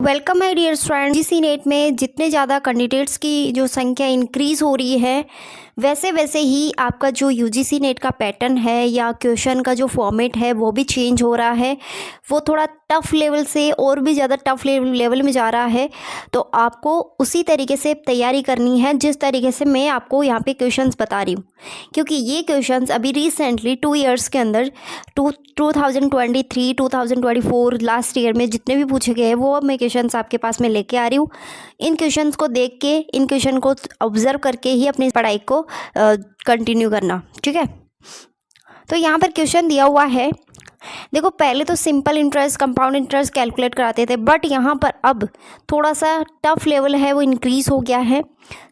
Welcome my dear student. UGC net में जितने ज़्यादा कैंडिडेट्स की जो संख्या इंक्रीज़ हो रही है वैसे वैसे ही आपका जो यूजीसी नेट का पैटर्न है या क्वेश्चन का जो फॉर्मेट है वो भी चेंज हो रहा है। वो थोड़ा टफ़ लेवल से और भी ज़्यादा टफ़ लेवल में जा रहा है। तो आपको उसी तरीके से तैयारी करनी है जिस तरीके से मैं आपको यहाँ पे क्वेश्चंस बता रही हूँ, क्योंकि ये क्वेश्चंस अभी रिसेंटली 2 ईयर्स के अंदर 2023 2024 लास्ट ईयर में जितने भी पूछे गए हैं वो मैं क्वेश्चंस आपके पास में लेके आ रही हूँ। इन क्वेश्चंस को देख के, इन क्वेश्चन को ऑब्जर्व करके ही अपनी पढ़ाई को कंटिन्यू करना, ठीक है। तो यहाँ पर क्वेश्चन दिया हुआ है, देखो पहले तो simple interest, compound interest calculate कराते थे, बट यहाँ पर अब थोड़ा सा टफ लेवल है वो इंक्रीज़ हो गया है।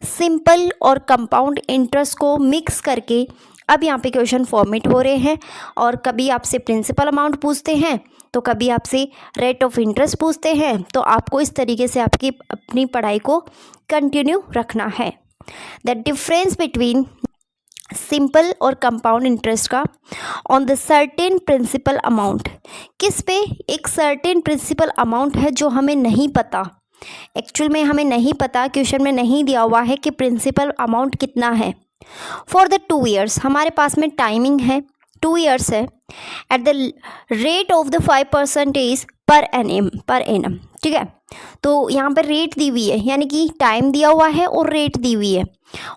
सिंपल और कंपाउंड इंटरेस्ट को मिक्स करके अब यहाँ पे क्वेश्चन फॉर्मेट हो रहे हैं। और कभी आपसे प्रिंसिपल अमाउंट पूछते हैं तो कभी आपसे रेट ऑफ इंटरेस्ट पूछते हैं। तो आपको इस तरीके से आपकी अपनी पढ़ाई को कंटिन्यू रखना है। द डिफरेंस बिटवीन सिंपल और कंपाउंड इंटरेस्ट का on the certain principal amount, किस पे एक सर्टेन प्रिंसिपल अमाउंट है जो हमें नहीं पता, एक्चुअल में हमें नहीं पता, क्वेश्चन में नहीं दिया हुआ है कि प्रिंसिपल अमाउंट कितना है। फॉर द 2 ईयर्स हमारे पास में टाइमिंग है, 2 ईयर्स है, at the rate of the 5% per annum, ठीक है। तो यहाँ पर रेट दी हुई है, यानी कि टाइम दिया हुआ है और रेट दी हुई है,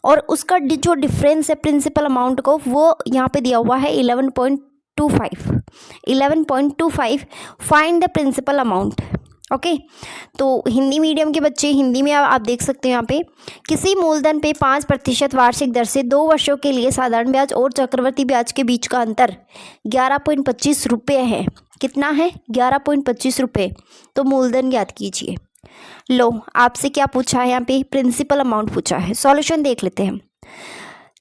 और उसका जो डिफरेंस है प्रिंसिपल अमाउंट को वो यहाँ पे दिया हुआ है 11.25। Find the principal amount, okay. तो हिंदी मीडियम के बच्चे, हिंदी में आप देख सकते हैं यहाँ पे, किसी मूलधन पे 5% वार्षिक दर से 2 वर्षों के लिए साधारण ब्याज और चक्रवर्ती ब्याज के बीच का अंतर 11.25 रुपये है। कितना है? 11.25 रुपये। तो मूलधन ज्ञात कीजिए। लो, आपसे क्या पूछा है यहाँ पे? प्रिंसिपल अमाउंट पूछा है। सॉल्यूशन देख लेते हैं।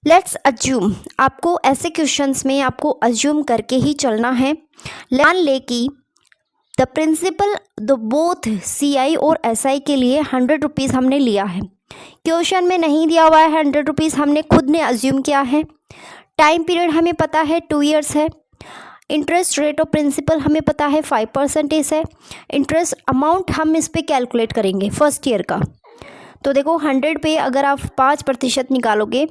लेट्स अज्यूम, आपको ऐसे क्वेश्चंस में आपको अज्यूम करके ही चलना है। मान ले कि the principal the both CI और SI के लिए 100 रुपीज़ हमने लिया है। क्वेश्चन में नहीं दिया हुआ है 100 रुपीज़, हमने खुद ने अज्यूम किया है। टाइम पीरियड हमें पता है 2 ईयर्स है। इंटरेस्ट रेट ऑफ प्रिंसिपल हमें पता है 5% है। इंटरेस्ट अमाउंट हम इस पे कैलकुलेट करेंगे फर्स्ट ईयर का। तो देखो 100 पे अगर आप 5% निकालोगे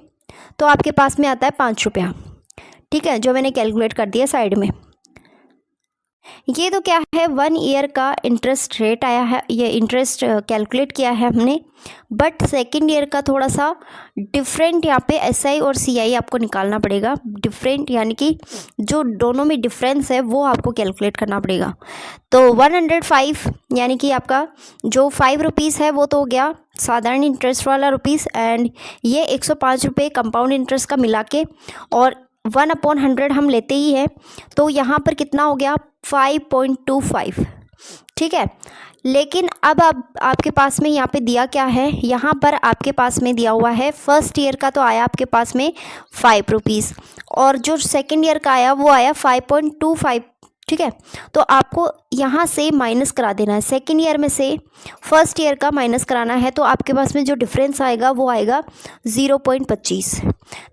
तो आपके पास में आता है 5 रुपया, ठीक है, जो मैंने कैलकुलेट कर दिया साइड में। ये तो क्या है, 1 ईयर का इंटरेस्ट रेट आया है, ये इंटरेस्ट कैलकुलेट किया है हमने। बट सेकेंड ईयर का थोड़ा सा डिफरेंट, यहाँ पे SI और CI आपको निकालना पड़ेगा। डिफरेंट यानी कि जो दोनों में डिफरेंस है वो आपको कैलकुलेट करना पड़ेगा। तो 105 यानी कि आपका जो 5 रुपीज़ है वो तो हो गया साधारण इंटरेस्ट वाला रुपीज़, एंड ये 105 रुपये कंपाउंड इंटरेस्ट का मिला के, और 1/100 हम लेते ही है। तो यहाँ पर कितना हो गया? 5.25, ठीक है। लेकिन अब आपके पास में यहाँ पे दिया क्या है, यहाँ पर आपके पास में दिया हुआ है फर्स्ट ईयर का तो आया आपके पास में 5 रुपीज़, और जो सेकेंड ईयर का आया वो आया 5.25, ठीक है। तो आपको यहाँ से माइनस करा देना है, सेकेंड ईयर में से फर्स्ट ईयर का माइनस कराना है। तो आपके पास में जो डिफरेंस आएगा वो आएगा 0.25।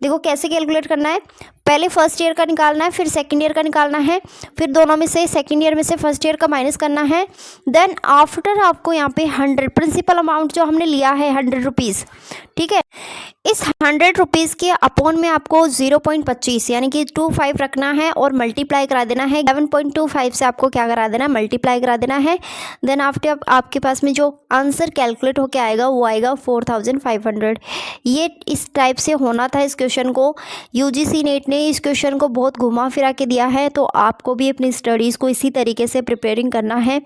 देखो कैसे कैलकुलेट करना है, पहले फर्स्ट ईयर का निकालना है, फिर सेकेंड ईयर का निकालना है, फिर दोनों में से सेकेंड ईयर में से फर्स्ट ईयर का माइनस करना है। देन आफ्टर आपको यहाँ पे 100 प्रिंसिपल अमाउंट जो हमने लिया है 100 रुपीज़, ठीक है, इस 100 रुपीज़ के अपॉन में आपको 0.25 यानी कि 25 रखना है और मल्टीप्लाई करा देना है। 11.25 से आपको क्या करा देना है, मल्टीप्लाई करा देना है। देन आफ्टर आपके पास में जो आंसर कैलकुलेट होके आएगा वो आएगा 4500। ये इस टाइप से होना था इस क्वेश्चन को। यूजीसी नेट ने इस क्वेश्चन को बहुत घुमा फिरा के दिया है, तो आपको भी अपनी स्टडीज़ को इसी तरीके से प्रिपेयरिंग करना है।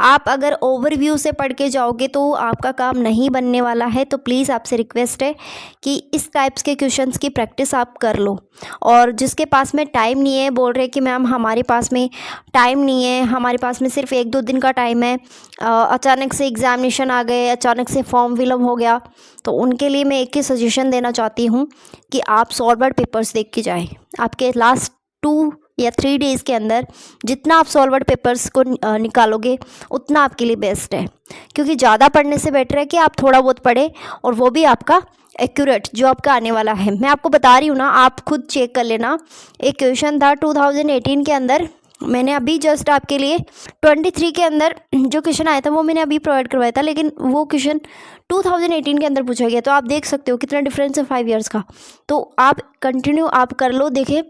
आप अगर ओवरव्यू से पढ़ के जाओगे तो आपका काम नहीं बनने वाला है। तो प्लीज़ आपसे रिक्वेस्ट है कि इस टाइप्स के क्वेश्चंस की प्रैक्टिस आप कर लो। और जिसके पास में टाइम नहीं है, बोल रहे कि मैम हमारे पास में टाइम नहीं है, हमारे पास में सिर्फ 1-2 दिन का टाइम है, अचानक से एग्जामिनेशन आ गए, अचानक से फॉर्म फिलअप हो गया, तो उनके लिए मैं एक ही सजेशन देना चाहती हूँ कि आप सॉल्वर पेपर्स देख के जाएँ। आपके लास्ट 2 या 3 डेज़ के अंदर जितना आप सॉल्वर पेपर्स को निकालोगे उतना आपके लिए बेस्ट है, क्योंकि ज़्यादा पढ़ने से बेटर है कि आप थोड़ा बहुत पढ़ें और वो भी आपका एक्यूरेट जो आपका आने वाला है। मैं आपको बता रही हूँ ना, आप खुद चेक कर लेना। एक क्वेश्चन था 2018 के अंदर मैंने अभी जस्ट आपके लिए 23 के अंदर जो क्वेश्चन आया था वो मैंने अभी प्रोवाइड करवाया था, लेकिन वो क्वेश्चन 2018 के अंदर पूछा गया। तो आप देख सकते हो कितना डिफरेंस है 5 ईयर्स का। तो आप कंटिन्यू आप कर लो। देखिए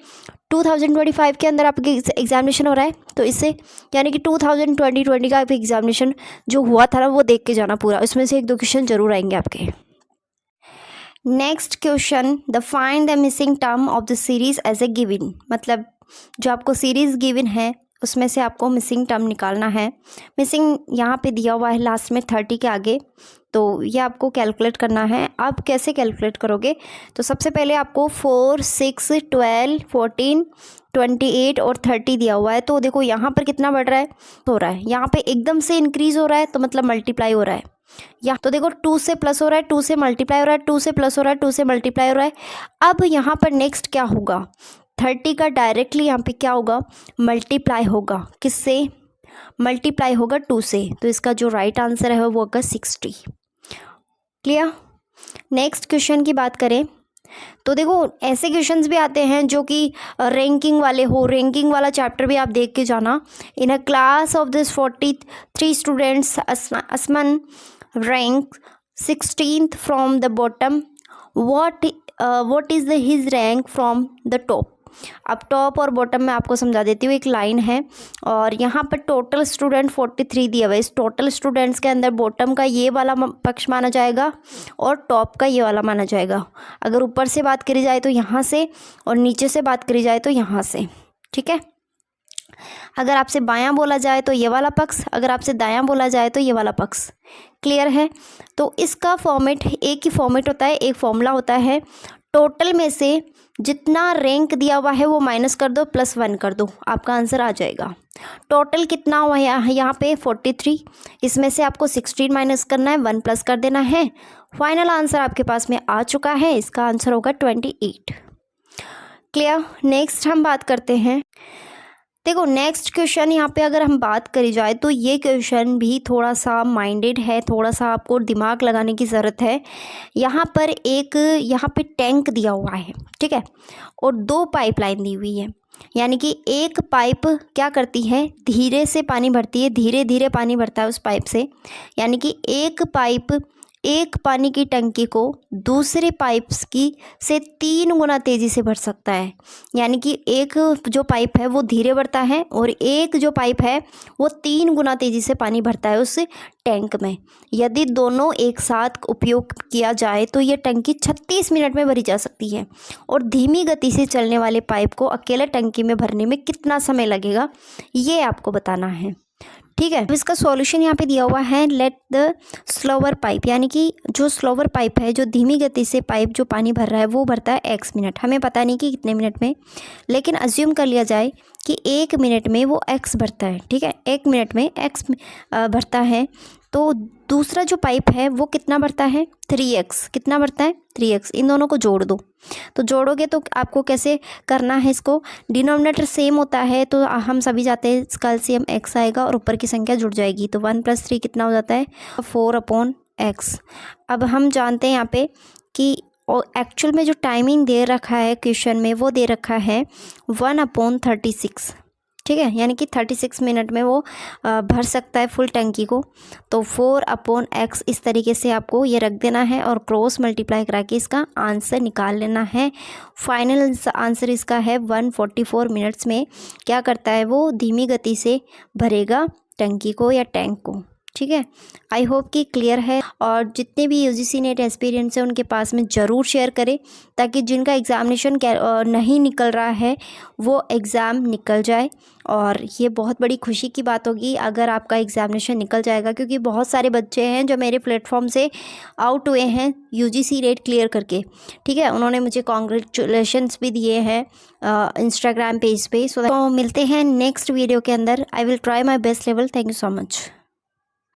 2025 के अंदर आपके एग्जामिनेशन हो रहा है, तो इससे यानी कि 2020 का एग्जामिनेशन जो हुआ था ना वो देख के जाना पूरा, उसमें से 1-2 क्वेश्चन जरूर आएंगे आपके। Next question, the find the missing term of the series as a given. मतलब जो आपको सीरीज गिवन है उसमें से आपको मिसिंग टर्म निकालना है। मिसिंग यहाँ पे दिया हुआ है लास्ट में 30 के आगे, तो ये आपको कैलकुलेट करना है। आप कैसे कैलकुलेट करोगे? तो सबसे पहले आपको 4, 6, 12, 14, 28 और 30 दिया हुआ है। तो देखो यहाँ पर कितना बढ़ रहा है, हो रहा है यहाँ पे एकदम से इंक्रीज हो रहा है, तो मतलब मल्टीप्लाई हो रहा है। या तो देखो 2 से प्लस हो रहा है, 2 से मल्टीप्लाई हो रहा है, 2 से प्लस हो रहा है, 2 से मल्टीप्लाई हो रहा है। अब यहाँ पर नेक्स्ट क्या होगा, 30 का डायरेक्टली यहाँ पे क्या होगा, मल्टीप्लाई होगा। किससे मल्टीप्लाई होगा? 2 से। तो इसका जो राइट आंसर है वो होगा 60। क्लियर? नेक्स्ट क्वेश्चन की बात करें तो देखो ऐसे क्वेश्चंस भी आते हैं जो कि रैंकिंग वाले हो। रैंकिंग वाला चैप्टर भी आप देख के जाना। In a class of this 43 students, असमन rank 16th from the bottom. What is his rank from the top. अब टॉप और बॉटम में आपको समझा देती हूँ। एक लाइन है और यहाँ पर टोटल स्टूडेंट 43 दिया हुआ है। इस टोटल स्टूडेंट्स के अंदर बॉटम का ये वाला पक्ष माना जाएगा और टॉप का ये वाला माना जाएगा। अगर ऊपर से बात करी जाए तो यहाँ से, और नीचे से बात करी जाए तो यहाँ से। ठीक है? अगर आपसे बायां बोला जाए तो ये वाला पक्ष, अगर आपसे दायां बोला जाए तो ये वाला पक्ष। क्लियर है? तो इसका फॉर्मेट एक ही फॉर्मेट होता है, एक फॉर्मूला होता है। टोटल में से जितना रैंक दिया हुआ है वो माइनस कर दो, +1 कर दो, आपका आंसर आ जाएगा। टोटल कितना हुआ है यहाँ पे 43, इसमें से आपको 16 माइनस करना है, 1 प्लस कर देना है। फाइनल आंसर आपके पास में आ चुका है, इसका आंसर होगा 28। क्लियर? नेक्स्ट हम बात करते हैं। देखो नेक्स्ट क्वेश्चन यहाँ पे अगर हम बात करी जाए तो ये क्वेश्चन भी थोड़ा सा माइंडेड है, थोड़ा सा आपको दिमाग लगाने की ज़रूरत है। यहाँ पर यहाँ पे टैंक दिया हुआ है, ठीक है, और 2 पाइपलाइन दी हुई है। यानी कि एक पाइप क्या करती है, धीरे से पानी भरती है, धीरे धीरे पानी भरता है उस पाइप से। यानी कि एक पाइप एक पानी की टंकी को दूसरे पाइप्स की से 3 गुना तेज़ी से भर सकता है। यानी कि एक जो पाइप है वो धीरे भरता है और एक जो पाइप है वो 3 गुना तेज़ी से पानी भरता है उस टैंक में। यदि दोनों एक साथ उपयोग किया जाए तो ये टंकी 36 मिनट में भरी जा सकती है। और धीमी गति से चलने वाले पाइप को अकेले टंकी में भरने में कितना समय लगेगा, ये आपको बताना है। ठीक है? तो इसका सॉल्यूशन यहाँ पे दिया हुआ है, लेट द स्लोवर पाइप, यानी कि जो स्लोवर पाइप है, जो धीमी गति से पाइप जो पानी भर रहा है वो भरता है x मिनट। हमें पता नहीं कि कितने मिनट में, लेकिन अज्यूम कर लिया जाए कि 1 मिनट में वो x भरता है। ठीक है? 1 मिनट में x भरता है। तो दूसरा जो पाइप है वो कितना भरता है, 3x। कितना भरता है, 3x। इन दोनों को जोड़ दो, तो जोड़ोगे तो आपको कैसे करना है, इसको डिनोमिनेटर सेम होता है तो हम सभी जाते हैं, इसका एलसीएम x आएगा और ऊपर की संख्या जुड़ जाएगी। तो 1 + 3 कितना हो जाता है, 4/x। अब हम जानते हैं यहाँ पे कि एक्चुअल में जो टाइमिंग दे रखा है क्वेश्चन में वो दे रखा है 1/36। ठीक है? यानी कि 36 मिनट में वो भर सकता है फुल टंकी को। तो 4/x इस तरीके से आपको ये रख देना है और क्रॉस मल्टीप्लाई करा के इसका आंसर निकाल लेना है। फाइनल आंसर इसका है 144 मिनट्स में क्या करता है, वो धीमी गति से भरेगा टंकी को या टैंक को। ठीक है? आई होप कि क्लियर है। और जितने भी यूजीसी नेट एक्सपीरियंस है उनके पास में ज़रूर शेयर करें, ताकि जिनका एग्ज़ामिनेशन नहीं निकल रहा है वो एग्ज़ाम निकल जाए। और ये बहुत बड़ी खुशी की बात होगी अगर आपका एग्ज़ामिनेशन निकल जाएगा, क्योंकि बहुत सारे बच्चे हैं जो मेरे प्लेटफॉर्म से आउट हुए हैं यूजीसी नेट क्लियर करके। ठीक है? उन्होंने मुझे कॉन्ग्रेचुलेशंस भी दिए हैं इंस्टाग्राम पेज पे। सो मिलते हैं नेक्स्ट वीडियो के अंदर। I will try my best level. Thank you so much.